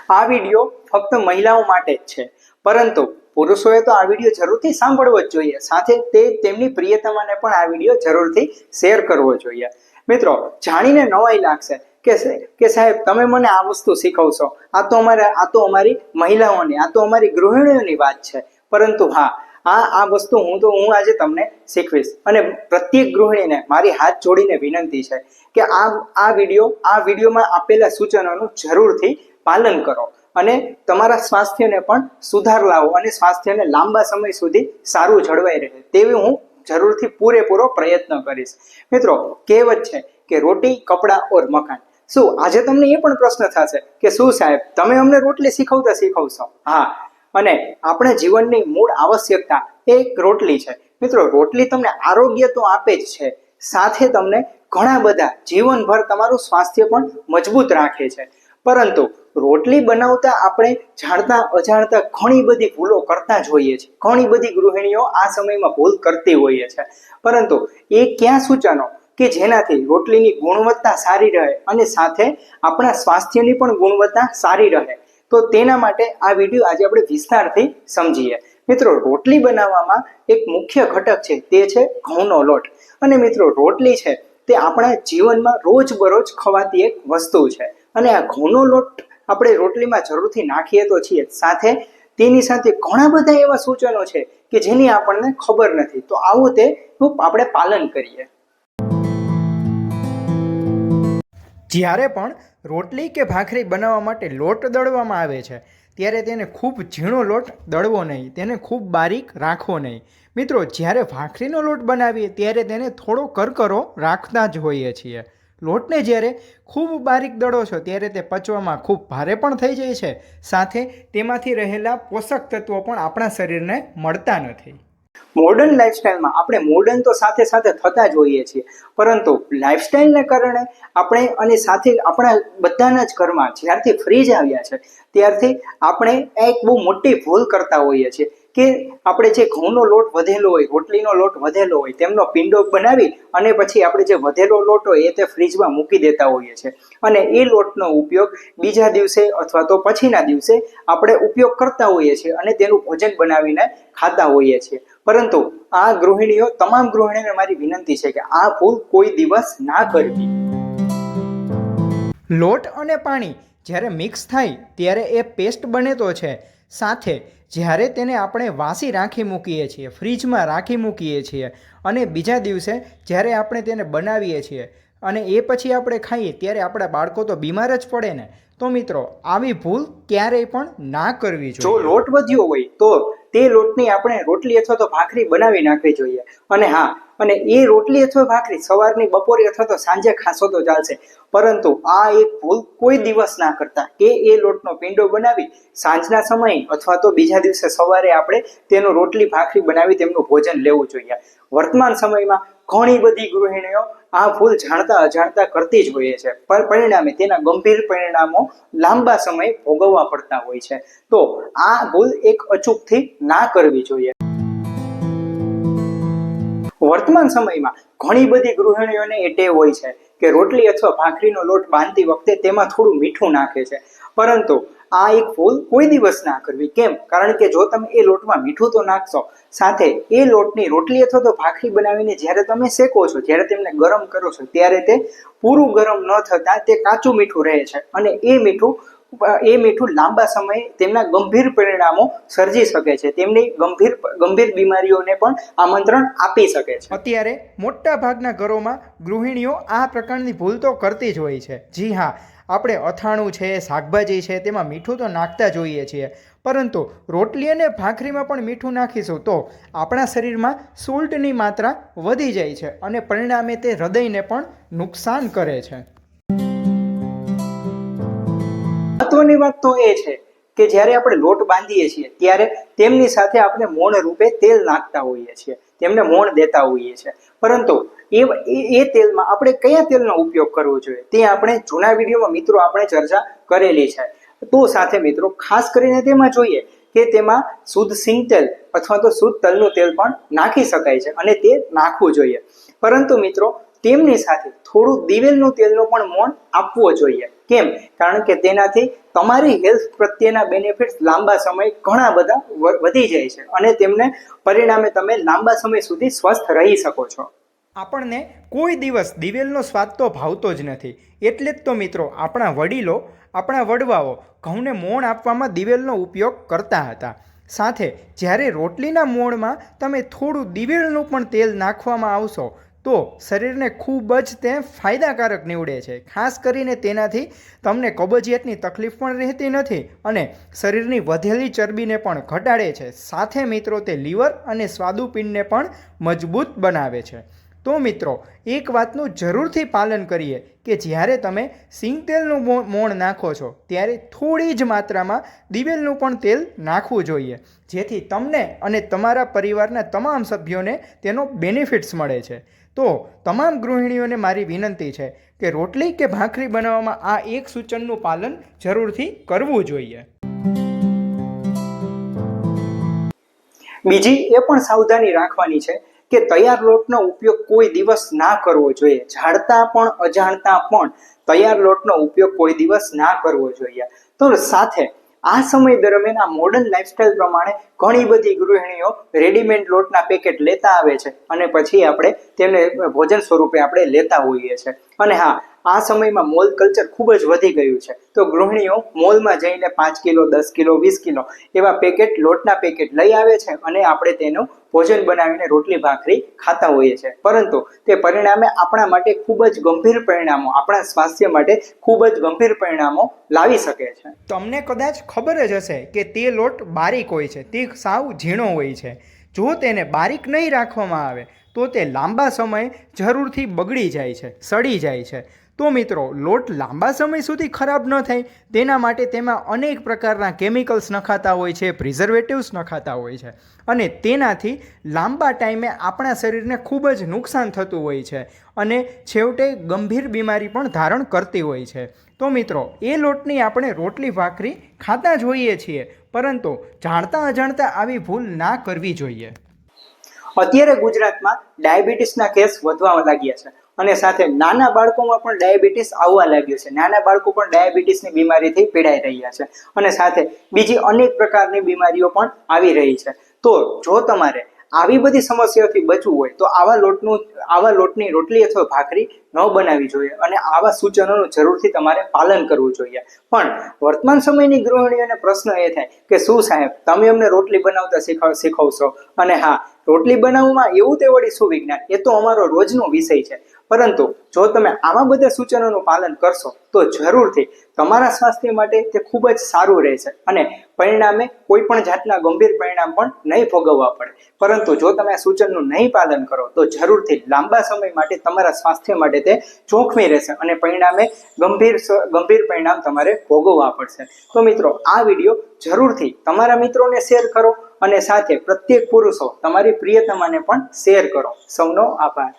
આ વિડીયો ફક્ત મહિલાઓ માટે જ છે, પરંતુ પુરુષોએ તો આ વિડીયો જરૂરથી સાંભળવો જ જોઈએ, સાથે તેમની પ્રિયતમાને પણ આ વિડીયો જરૂરથી શેર કરવો જોઈએ। મિત્રો, જાણીને નવાઈ લાગશે કે સાહેબ તમે મને આ વસ્તુ શીખવશો, આ તો અમારી મહિલાઓની, આ તો અમારી ગૃહિણીઓની વાત છે, પરંતુ હા, આ વસ્તુ હું આજે તમને શીખવીશ। અને પ્રત્યેક ગૃહિણીને મારી હાથ જોડીને વિનંતી છે કે આ વિડીયોમાં આપેલા સૂચનોનું જરૂરથી પાલન કરો અને તમારા સ્વાસ્થ્યને પણ સુધાર લાવો અને સ્વાસ્થ્યને લાંબા સમય સુધી સારું જળવાઈ રહે તેવી હું જરૂરથી પૂરેપૂરો પ્રયત્ન કરીશ। મિત્રો, કહેવત છે કે રોટી, કપડાં ઓર મકાન। શું આજે તમને એ પણ પ્રશ્ન થશે કે શું સાહેબ તમે અમને રોટલી શીખવશો? હા, અને આપણા જીવનની મૂળ આવશ્યકતા એક રોટલી છે। મિત્રો, રોટલી તમને આરોગ્ય તો આપે જ છે, સાથે તમને ઘણા બધા જીવનભર તમારું સ્વાસ્થ્ય પણ મજબૂત રાખે છે, પરંતુ રોટલી બનાવતા આપણે જાણતા અજાણતા ઘણી બધી ભૂલો કરતા જ હોઈએ છીએ। ઘણી બધી ગૃહિણીઓ આ સમયમાં ભૂલ કરતી હોઈએ છે, પરંતુ એ ક્યાં સૂચનો કે જેનાથી રોટલીની ગુણવત્તા સારી રહે અને સાથે આપણા સ્વાસ્થ્યની પણ ગુણવત્તા સારી રહે, તો તેના માટે આ વિડીયો આજે આપણે વિસ્તારથી સમજીએ। મિત્રો, રોટલી બનાવવામાં એક મુખ્ય ઘટક છે, તે છે ઘઉંનો લોટ। અને મિત્રો, રોટલી છે તે આપણા જીવનમાં રોજબરોજ ખવાતી એક વસ્તુ છે, અને આ ઘઉંનો લોટ આપણે રોટલીમાં જરૂરથી નાખીએ તો છીએ, સાથે તેની સાથે ઘણા બધા એવા સૂચનો છે કે જેની આપણને ખબર નથી, તો આવું તેનું આપણે પાલન કરીએ। જ્યારે પણ રોટલી કે ભાખરી બનાવવા માટે લોટ દળવામાં આવે છે, ત્યારે તેને ખૂબ ઝીણો લોટ દળવો નહીં, તેને ખૂબ બારીક રાખવો નહીં। મિત્રો, જ્યારે ભાખરીનો લોટ બનાવીએ ત્યારે તેને થોડો કરકરો રાખતા જ હોઈએ છીએ। લોટને જ્યારે ખૂબ બારીક દળો છો ત્યારે તે પચવામાં ખૂબ ભારે પણ થઈ જાય છે, સાથે તેમાંથી રહેલા પોષક તત્વો પણ આપણા શરીરને મળતા નથી। મોડર્ન લાઈફસ્ટાઈલમાં આપણે મોડર્ન તો સાથે સાથે થતા જ હોઈએ છીએ, પરંતુ લાઈફસ્ટાઈલને કારણે આપણે અને સાથે આપણા બધાના જ ઘરમાં જ્યારથી ફ્રીજ આવ્યા છે ત્યારથી આપણે એક બહુ મોટી ભૂલ કરતા હોઈએ છીએ કે આપણે જે ઘઉંનો લોટ વધેલો હોય, રોટલીનો લોટ વધેલો હોય, તેમનો પિંડો બનાવી અને પછી આપણે જે વધેલો લોટ હોય એ તે ફ્રીજમાં મૂકી દેતા હોઈએ છીએ, અને એ લોટનો ઉપયોગ બીજા દિવસે અથવા તો પછીના દિવસે આપણે ઉપયોગ કરતા હોઈએ છીએ અને તેનું ભોજન બનાવીને ખાતા હોઈએ છીએ। પરંતુ તમામ ગૃહિણીઓને મારી વિનંતી છે કે આ ભૂલ કોઈ દિવસ ના કરવી। લોટ અને પાણી જ્યારે મિક્સ થાય ત્યારે એ પેસ્ટ બને તો છે, સાથે જ્યારે તેને આપણે વાસી રાખી મૂકીએ છીએ, ફ્રીજમાં રાખી મૂકીએ છીએ, અને બીજા દિવસે જ્યારે આપણે તેને બનાવીએ છીએ અને એ પછી આપણે ખાઈએ ત્યારે આપણા બાળકો તો બીમાર જ પડે ને। તો મિત્રો, આવી ભૂલ ક્યારેય પણ ના કરવી જોઈએ। જો લોટ વધ્યો હોય તો તે લોટની આપણે રોટલી અથવા તો ભાખરી બનાવી નાખવી જોઈએ। અને હા, અને એ રોટલી અથવા ભાખરી સવારની, બપોરે અથવા તો સાંજે ખાશો તો ચાલશે, પરંતુ આ એક ભૂલ કોઈ દિવસ ના કરતા કે એ લોટનો પિંડો બનાવી સાંજના સમયે અથવા તો બીજા દિવસે સવારે આપણે તેનો રોટલી ભાખરી બનાવી તેમનું ભોજન લેવું જોઈએ। વર્તમાન સમયમાં ઘણી બધી ગૃહિણીઓ આ ભૂલ જાણતા અજાણતા કરતી જ હોય છે, પરિણામે તેના ગંભીર પરિણામો લાંબા સમય ભોગવવા પડતા હોય છે। તો આ ભૂલ એક અચૂકથી ના કરવી જોઈએ। વર્તમાન સમયમાં ઘણી બધી ગૃહિણીઓને એ ટેવ હોય છે કે રોટલી અથવા ભાખરીનો લોટ બાંધતી વખતે તેમાં થોડું મીઠું નાખે છે, પરંતુ આ એક ભૂલ કોઈ દિવસ ના કરવી। કેમ? કારણ કે જો તમે એ લોટમાં મીઠું તો નાખશો, સાથે એ લોટની રોટલી અથવા તો ભાખરી બનાવીને જ્યારે તમે શેકો છો, જ્યારે તેમને ગરમ કરો છો, ત્યારે તે પૂરું ગરમ ન થતાં તે કાચું મીઠું રહે છે, અને એ મીઠું લાંબા સમયે તેમના ગંભીર પરિણામો સર્જી શકે છે, તેમની ગંભીર બીમારીઓને પણ આમંત્રણ આપી શકે છે। અત્યારે મોટા ભાગના ઘરોમાં ગૃહિણીઓ આ પ્રકારની ભૂલ તો કરતી જ હોય છે। જી હા, આપણે અથાણું છે, શાકભાજી છે, તેમાં મીઠું તો નાખતા જ હોઈએ છીએ, પરંતુ રોટલી અને ભાખરીમાં પણ મીઠું નાખીશું તો આપણા શરીરમાં સોલ્ટની માત્રા વધી જાય છે અને પરિણામે તે હૃદયને પણ નુકસાન કરે છે। મહત્વની વાત તો એ છે કે જ્યારે આપણે લોટ બાંધીએ છીએ ત્યારે તેમની સાથે આપણે મોણ રૂપે તેલ નાખતા હોઈએ છીએ, તેમને મોણ દેતા હોઈએ છીએ, પરંતુ એ તેલમાં આપણે કયા તેલનો ઉપયોગ કરવો જોઈએ તે આપણે જૂના વિડીયોમાં મિત્રો આપણે ચર્ચા કરેલી છે। તો સાથે મિત્રો, ખાસ કરીને તેમાં જોઈએ કે તેમાં શુદ્ધ સિંગ તેલ અથવા તો શુદ્ધ તલનું તેલ પણ નાખી શકાય છે અને તે નાખવું જોઈએ, પરંતુ મિત્રો તેમની સાથે થોડું દિવેલનું તેલનો પણ મોણ આપવો જોઈએ। કેમ? કારણ કે તેનાથી તમારી હેલ્થ પ્રત્યેના બેનિફિટ્સ લાંબા સમય ઘણા બધા વધી જાય છે અને તેમને પરિણામે તમે લાંબા સમય સુધી સ્વસ્થ રહી શકો છો. આપણને કોઈ દિવસ દિવેલનો સ્વાદ તો ભાવતો જ નથી. એટલે જ તો મિત્રો આપણા વડીલો, આપણા વડવાઓ ઘઉંને મોણ આપવામાં દિવેલનો ઉપયોગ કરતા હતા. સાથે જ્યારે રોટલીના મોણમાં તમે થોડું દિવેલનું પણ તેલ નાખવામાં આવશો તો શરીરને ખૂબ જ તે ફાયદાકારક નીવડે છે. ખાસ કરીને તેનાથી તમને કબજિયાતની તકલીફ પણ રહેતી નથી અને શરીરની વધેલી ચરબીને પણ ઘટાડે છે. સાથે મિત્રો તે લીવર અને સ્વાદુપિંડને પણ મજબૂત બનાવે છે. તો મિત્રો એક વાતનું જરૂરથી પાલન કરીએ કે જ્યારે તમે સિંગ તેલનું મોણ નાખો છો ત્યારે થોડી જ માત્રામાં દિવેલનું પણ તેલ નાખવું જોઈએ, જેથી તમને અને તમારા પરિવારના તમામ સભ્યોને તેનો બેનિફિટ્સ મળે છે. તો તમામ ગૃહિણીઓને મારી વિનંતી છે કે રોટલી કે ભાખરી બનાવવામાં આ એક સૂચનનું પાલન જરૂરથી કરવું જોઈએ. બીજી એ પણ સાવધાની રાખવાની છે કે તૈયાર લોટનો ઉપયોગ કોઈ દિવસ ના કરવો જોઈએ. જાણતા પણ અજાણતા પણ તૈયાર લોટનો ઉપયોગ કોઈ દિવસ ના કરવો જોઈએ. તો સાથે આ સમય દરમિયાન આ મોડર્ન લાઈફસ્ટાઈલ પ્રમાણે ઘણી બધી ગૃહિણીઓ રેડીમેડ લોટના પેકેટ લેતા આવે છે અને પછી આપણે તેમને ભોજન સ્વરૂપે આપણે લેતા હોઈએ છીએ. અને હા, આ સમયમાં મોલ કલ્ચર ખૂબ જ વધી ગયું છે. તો ગૃહિણીઓ મોલમાં જઈને 5 કિલો, 10 કિલો, 20 કિલો એવા પેકેટ, લોટના પેકેટ લઈ આવે છે અને આપણે તેનું ભોજન બનાવીને રોટલી ભાખરી ખાતા હોઈએ છીએ. પરંતુ તે પરિણામે આપણા માટે ખૂબ જ ગંભીર પરિણામો, આપણા સ્વાસ્થ્ય માટે ખૂબ જ ગંભીર પરિણામો લાવી શકે છે. તમને કદાચ ખબર જ હશે કે તે લોટ બારીક હોય છે, તે સાવ ઝીણો હોય છે. જો તેને બારીક નહીં રાખવામાં આવે તો તે લાંબા સમય જરૂરથી બગડી જાય છે, સડી જાય છે. તો મિત્રો લોટ લાંબા સમય સુધી ખરાબ ન થાય તેના માટે તેમાં અનેક પ્રકારના કેમિકલ્સ નખાતા હોય છે, પ્રિઝર્વેટિવ્સ નખાતા હોય છે અને તેનાથી લાંબા ટાઈમે આપણા શરીરને ખૂબ જ નુકસાન થતું હોય છે અને છેવટે ગંભીર બીમારી પણ ધારણ કરતી હોય છે. તો મિત્રો એ લોટની આપણે રોટલી ભાખરી ખાતા જ હોઈએ છીએ, પરંતુ જાણતા અજાણતા આવી ભૂલ ના કરવી જોઈએ. અત્યારે ગુજરાતમાં ડાયાબિટીસના કેસ વધવા લાગ્યા છે અને સાથે નાના બાળકોમાં પણ ડાયાબિટીસ આવવા લાગ્યું છે. નાના બાળકો પણ ડાયાબિટીસની બીમારીથી પીડાઈ રહ્યા છે અને સાથે બીજી અનેક પ્રકારની બીમારીઓ પણ આવી રહી છે. તો જો તમારે આવી બધી સમસ્યાઓથી બચવું હોય તો આવા લોટની રોટલી અથવા ભાખરી ન બનાવવી જોઈએ અને આવા સૂચનોનું જરૂરથી તમારે પાલન કરવું જોઈએ. પણ વર્તમાન સમયની ગૃહિણીઓને પ્રશ્ન એ થાય કે શું સાહેબ, તમે અમને રોટલી બનાવતા શીખવશો? અને હા, રોટલી બનાવવામાં એવું તે વળી શું વિજ્ઞાન, એ તો અમારો રોજનો વિષય છે. પરંતુ જો તમે આવા બધા સૂચનોનું પાલન કરશો તો જરૂરથી તમારા સ્વાસ્થ્ય માટે તે ખૂબ જ સારું રહેશે અને પરિણામે કોઈ પણ જાતના ગંભીર પરિણામ પણ નહીં ભોગવવા પડે. પરંતુ જો તમે આ સૂચનનું નહીં પાલન કરો તો જરૂરથી લાંબા સમય માટે તમારા સ્વાસ્થ્ય માટે તે જોખમી રહેશે અને પરિણામે ગંભીર પરિણામ તમારે ભોગવવા પડશે. તો મિત્રો આ વિડીયો જરૂરથી તમારા મિત્રોને શેર કરો અને સાથે પ્રત્યેક પુરુષો તમારી પ્રિયતમાને પણ શેર કરો. સૌનો આભાર.